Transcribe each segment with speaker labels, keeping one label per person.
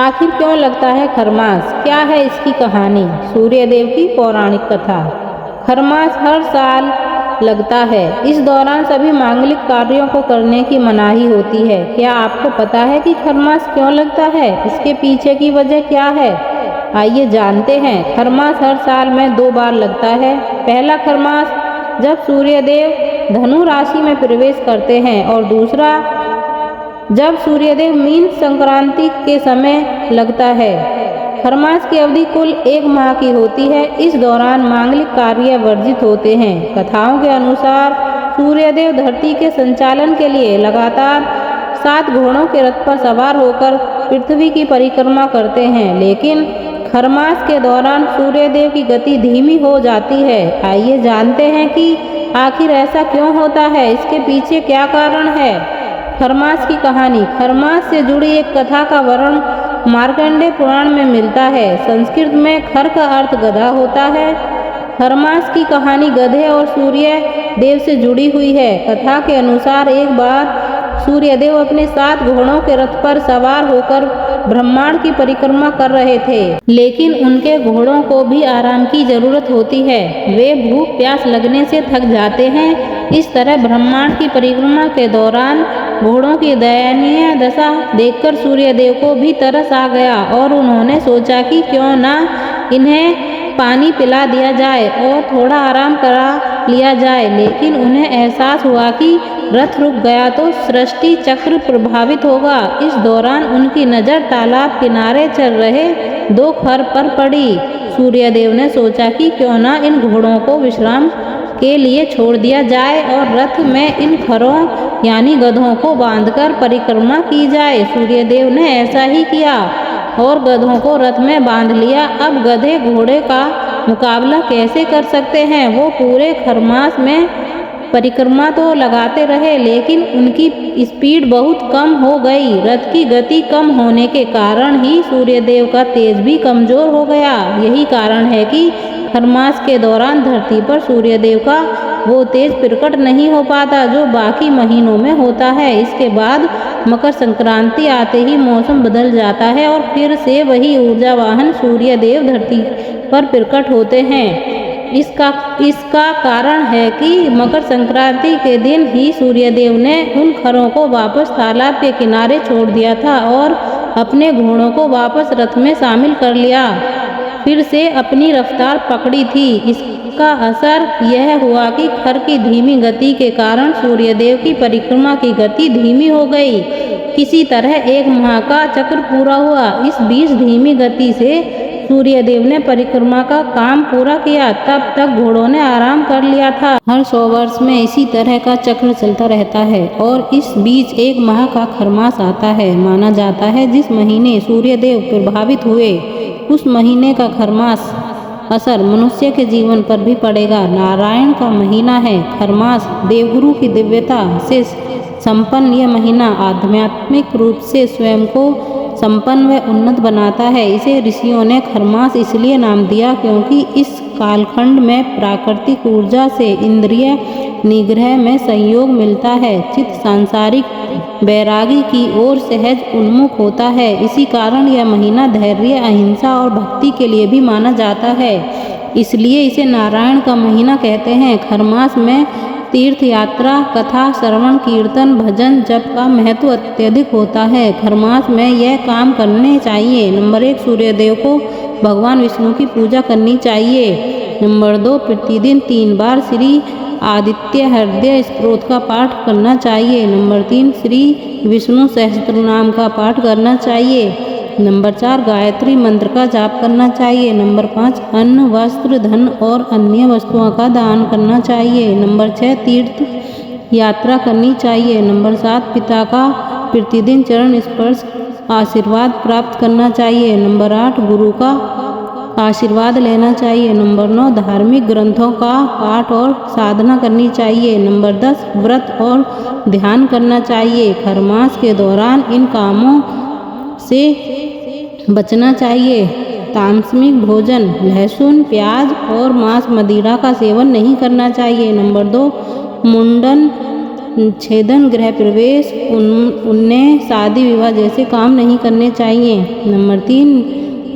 Speaker 1: आखिर क्यों लगता है खरमास? क्या है इसकी कहानी? सूर्यदेव की पौराणिक कथा। खरमास हर साल लगता है। इस दौरान सभी मांगलिक कार्यों को करने की मनाही होती है। क्या आपको पता है कि खरमास क्यों लगता है? इसके पीछे की वजह क्या है? आइए जानते हैं। खरमास हर साल में 2 बार लगता है। पहला खरमास जब सूर्यदेव धनु राशि में प्रवेश करते हैं और दूसरा जब सूर्यदेव मीन संक्रांति के समय लगता है। खरमास की अवधि कुल 1 माह की होती है। इस दौरान मांगलिक कार्य वर्जित होते हैं। कथाओं के अनुसार सूर्यदेव धरती के संचालन के लिए लगातार 7 घोड़ों के रथ पर सवार होकर पृथ्वी की परिक्रमा करते हैं, लेकिन खरमास के दौरान सूर्यदेव की गति धीमी हो जाती है। आइए जानते हैं कि आखिर ऐसा क्यों होता है, इसके पीछे क्या कारण है। खरमास की कहानी। खरमास से जुड़ी एक कथा का वर्णन मार्कंडेय पुराण में मिलता है। संस्कृत में खर का अर्थ गधा होता है। खरमास की कहानी गधे और सूर्य देव से जुड़ी हुई है। कथा के अनुसार एक बार सूर्यदेव अपने 7 घोड़ों के रथ पर सवार होकर ब्रह्मांड की परिक्रमा कर रहे थे, लेकिन उनके घोड़ों को भी आराम की जरूरत होती है। वे भूख प्यास लगने से थक जाते हैं। इस तरह ब्रह्मांड की परिक्रमा के दौरान घोड़ों की दयनीय दशा देखकर सूर्यदेव को भी तरस आ गया और उन्होंने सोचा कि क्यों ना इन्हें पानी पिला दिया जाए और थोड़ा आराम करा लिया जाए। लेकिन उन्हें एहसास हुआ कि रथ रुक गया तो सृष्टि चक्र प्रभावित होगा। इस दौरान उनकी नज़र तालाब किनारे चल रहे 2 खर पर पड़ी। सूर्यदेव ने सोचा कि क्यों ना इन घोड़ों को विश्राम के लिए छोड़ दिया जाए और रथ में इन खरों यानी गधों को बांधकर परिक्रमा की जाए। सूर्यदेव ने ऐसा ही किया और गधों को रथ में बांध लिया। अब गधे घोड़े का मुकाबला कैसे कर सकते हैं? वो पूरे खरमास में परिक्रमा तो लगाते रहे, लेकिन उनकी स्पीड बहुत कम हो गई। रथ की गति कम होने के कारण ही सूर्यदेव का तेज भी कमजोर हो गया। यही कारण है कि खरमास के दौरान धरती पर सूर्यदेव का वो तेज प्रकट नहीं हो पाता जो बाकी महीनों में होता है। इसके बाद मकर संक्रांति आते ही मौसम बदल जाता है और फिर से वही ऊर्जावाहन सूर्यदेव धरती पर प्रकट होते हैं। इसका कारण है कि मकर संक्रांति के दिन ही सूर्यदेव ने उन खरों को वापस तालाब के किनारे छोड़ दिया था और अपने घोड़ों को वापस रथ में शामिल कर लिया, फिर से अपनी रफ्तार पकड़ी थी। इसका असर यह हुआ कि खर की धीमी गति के कारण सूर्यदेव की परिक्रमा की गति धीमी हो गई। किसी तरह 1 माह का चक्र पूरा हुआ। इस बीच धीमी गति से सूर्यदेव ने परिक्रमा का काम पूरा किया। तब तक घोड़ों ने आराम कर लिया था। हर 100 वर्ष में इसी तरह का चक्र चलता रहता है और इस बीच 1 माह का खरमास आता है। माना जाता है जिस महीने सूर्यदेव प्रभावित हुए उस महीने का खरमास असर मनुष्य के जीवन पर भी पड़ेगा। नारायण का महीना है खरमास। देवगुरु की दिव्यता से संपन्न यह महीना आध्यात्मिक रूप से स्वयं को संपन्न व उन्नत बनाता है। इसे ऋषियों ने खरमास इसलिए नाम दिया क्योंकि इस कालखंड में प्राकृतिक ऊर्जा से इंद्रिय निग्रह में सहयोग मिलता है। चित्त सांसारिक वैरागी की ओर सहज उन्मुख होता है। इसी कारण यह महीना धैर्य, अहिंसा और भक्ति के लिए भी माना जाता है, इसलिए इसे नारायण का महीना कहते हैं। खरमास में तीर्थ यात्रा, कथा श्रवण, कीर्तन, भजन, जप का महत्व अत्यधिक होता है। खरमास में यह काम करने चाहिए। नंबर 1 सूर्यदेव को भगवान विष्णु की पूजा करनी चाहिए। नंबर 2 प्रतिदिन 3 बार श्री आदित्य हृदय स्तोत्र का पाठ करना चाहिए। नंबर 3 श्री विष्णु सहस्त्रनाम का पाठ करना चाहिए। नंबर 4 गायत्री मंत्र का जाप करना चाहिए। नंबर 5 अन्न, वस्त्र, धन और अन्य वस्तुओं का दान करना चाहिए। नंबर 6 तीर्थ यात्रा करनी चाहिए। नंबर 7 पिता का प्रतिदिन चरण स्पर्श आशीर्वाद प्राप्त करना चाहिए। नंबर 8 गुरु का आशीर्वाद लेना चाहिए। नंबर 9 धार्मिक ग्रंथों का पाठ और साधना करनी चाहिए। नंबर 10 व्रत और ध्यान करना चाहिए। खरमास के दौरान इन कामों से बचना चाहिए। तामसिक भोजन, लहसुन, प्याज और मांस, मदिरा का सेवन नहीं करना चाहिए। नंबर 2 मुंडन छेदन, गृह प्रवेश, उन्हें शादी विवाह जैसे काम नहीं करने चाहिए। नंबर 3,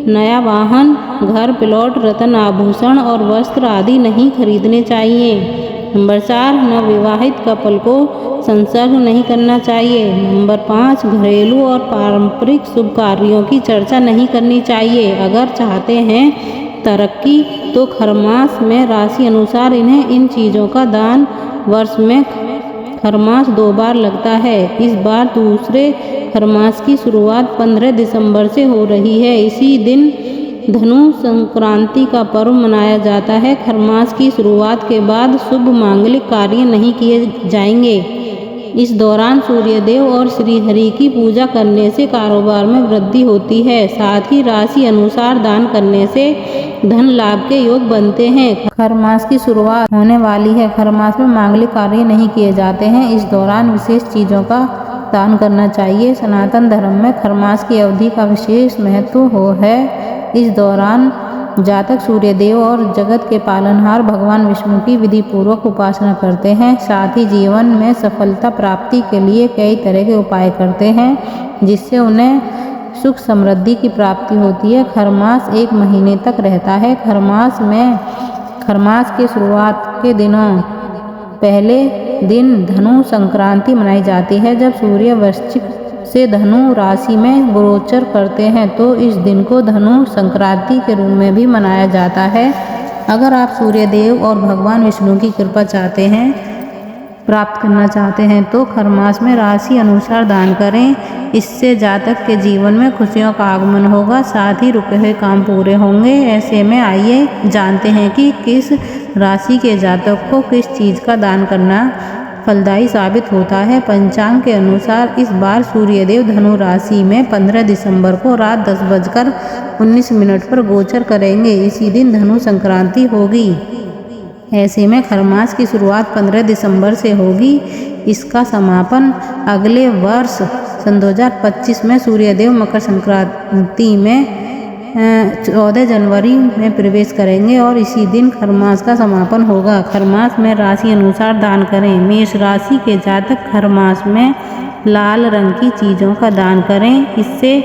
Speaker 1: नया वाहन, घर, प्लॉट, रत्न, आभूषण और वस्त्र आदि नहीं खरीदने चाहिए। नंबर 4, नवविवाहित कपल को संसर्ग नहीं करना चाहिए। नंबर 5, घरेलू और पारंपरिक शुभ कार्यों की चर्चा नहीं करनी चाहिए। अगर चाहते हैं तरक्की तो खरमास में राशि अनुसार इन्हें इन चीज़ों का दान। वर्ष में खरमास 2 बार लगता है। इस बार दूसरे खरमास की शुरुआत 15 दिसंबर से हो रही है। इसी दिन धनु संक्रांति का पर्व मनाया जाता है। खरमास की शुरुआत के बाद शुभ मांगलिक कार्य नहीं किए जाएंगे। इस दौरान सूर्यदेव और श्रीहरि की पूजा करने से कारोबार में वृद्धि होती है। साथ ही राशि अनुसार दान करने से धन लाभ के योग बनते हैं। खरमास की शुरुआत होने वाली है। खरमास में मांगलिक कार्य नहीं किए जाते हैं। इस दौरान विशेष चीज़ों का दान करना चाहिए। सनातन धर्म में खरमास की अवधि का विशेष महत्व है। इस दौरान जातक सूर्यदेव और जगत के पालनहार भगवान विष्णु की विधि पूर्वक उपासना करते हैं। साथ ही जीवन में सफलता प्राप्ति के लिए कई तरह के उपाय करते हैं, जिससे उन्हें सुख समृद्धि की प्राप्ति होती है। खरमास 1 महीने तक रहता है। खरमास के शुरुआत के दिनों पहले दिन धनु संक्रांति मनाई जाती है। जब सूर्य वृश्चिक से धनु राशि में गोचर करते हैं तो इस दिन को धनु संक्रांति के रूप में भी मनाया जाता है। अगर आप सूर्यदेव और भगवान विष्णु की कृपा प्राप्त करना चाहते हैं तो खरमास में राशि अनुसार दान करें। इससे जातक के जीवन में खुशियों का आगमन होगा, साथ ही रुके हुए काम पूरे होंगे। ऐसे में आइए जानते हैं कि किस राशि के जातक को किस चीज़ का दान करना फलदायी साबित होता है। पंचांग के अनुसार इस बार सूर्यदेव धनु राशि में 15 दिसंबर को रात 10:19 पर गोचर करेंगे। इसी दिन धनु संक्रांति होगी। ऐसे में खरमास की शुरुआत 15 दिसंबर से होगी। इसका समापन अगले वर्ष सन 2025 में सूर्यदेव मकर संक्रांति में 14 जनवरी में प्रवेश करेंगे और इसी दिन खरमास का समापन होगा। खरमास में राशि अनुसार दान करें। मेष राशि के जातक खरमास में लाल रंग की चीज़ों का दान करें। इससे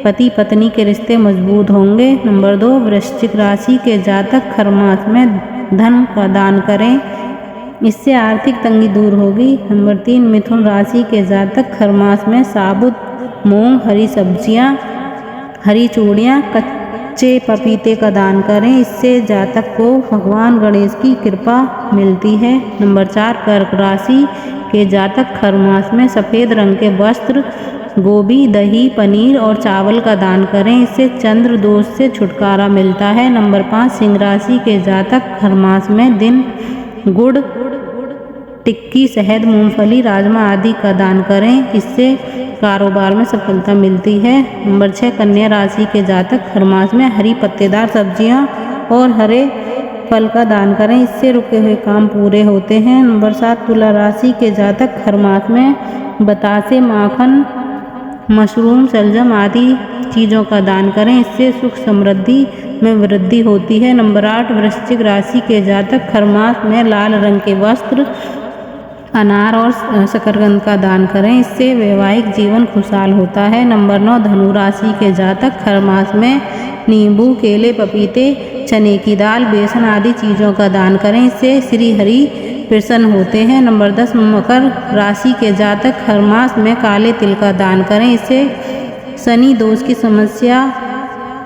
Speaker 1: पति पत्नी के रिश्ते मजबूत होंगे। नंबर 2, वृश्चिक राशि के जातक खरमास में धन का दान करें। इससे आर्थिक तंगी दूर होगी। नंबर 3, मिथुन राशि के जातक खरमास में साबुत मूंग, हरी सब्जियां, हरी चूड़ियाँ, कच्चे पपीते का दान करें। इससे जातक को भगवान गणेश की कृपा मिलती है। नंबर 4, कर्क राशि के जातक खरमास में सफ़ेद रंग के वस्त्र, गोभी, दही, पनीर और चावल का दान करें। इससे चंद्र दोष से छुटकारा मिलता है। नंबर 5, सिंह राशि के जातक खरमास में दिन गुड़, टिक्की, शहद, मूंगफली, राजमा आदि का दान करें। इससे कारोबार में सफलता मिलती है। नंबर 6, कन्या राशि के जातक खरमास में हरी पत्तेदार सब्जियां और हरे फल का दान करें। इससे रुके हुए काम पूरे होते हैं। नंबर 7, तुला राशि के जातक खरमास में बतासे, माखन, मशरूम, शलजम आदि चीज़ों का दान करें। इससे सुख समृद्धि में वृद्धि होती है। नंबर 8, वृश्चिक राशि के जातक खरमास में लाल रंग के वस्त्र, अनार और शकरकंद का दान करें। इससे वैवाहिक जीवन खुशहाल होता है। नंबर 9, धनु राशि के जातक खरमास में नींबू, केले, पपीते, चने की दाल, बेसन आदि चीज़ों का दान करें। इससे श्री हरि प्रसन्न होते हैं। नंबर 10, मकर राशि के जातक खरमास में काले तिल का दान करें। इससे शनि दोष की समस्या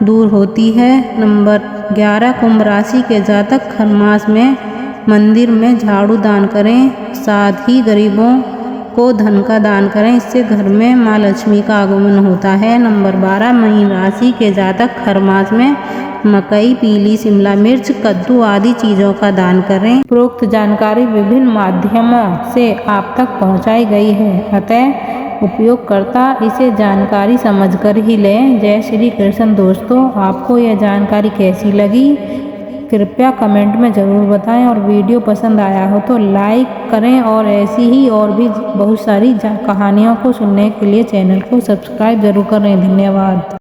Speaker 1: दूर होती है। नंबर 11, कुंभ राशि के जातक खरमास में मंदिर में झाड़ू दान करें। साथ ही गरीबों को धन का दान करें। इससे घर में माँ लक्ष्मी का आगमन होता है। नंबर 12, मीन राशि के जातक खरमास में मकई, पीली शिमला मिर्च, कद्दू आदि चीज़ों का दान करें। उपरोक्त जानकारी विभिन्न माध्यमों से आप तक पहुंचाई गई है, अतः उपयोगकर्ता इसे जानकारी समझकर ही लें। जय श्री कृष्ण। दोस्तों, आपको यह जानकारी कैसी लगी कृपया कमेंट में ज़रूर बताएं और वीडियो पसंद आया हो तो लाइक करें और ऐसी ही और भी बहुत सारी कहानियों को सुनने के लिए चैनल को सब्सक्राइब जरूर करें। धन्यवाद।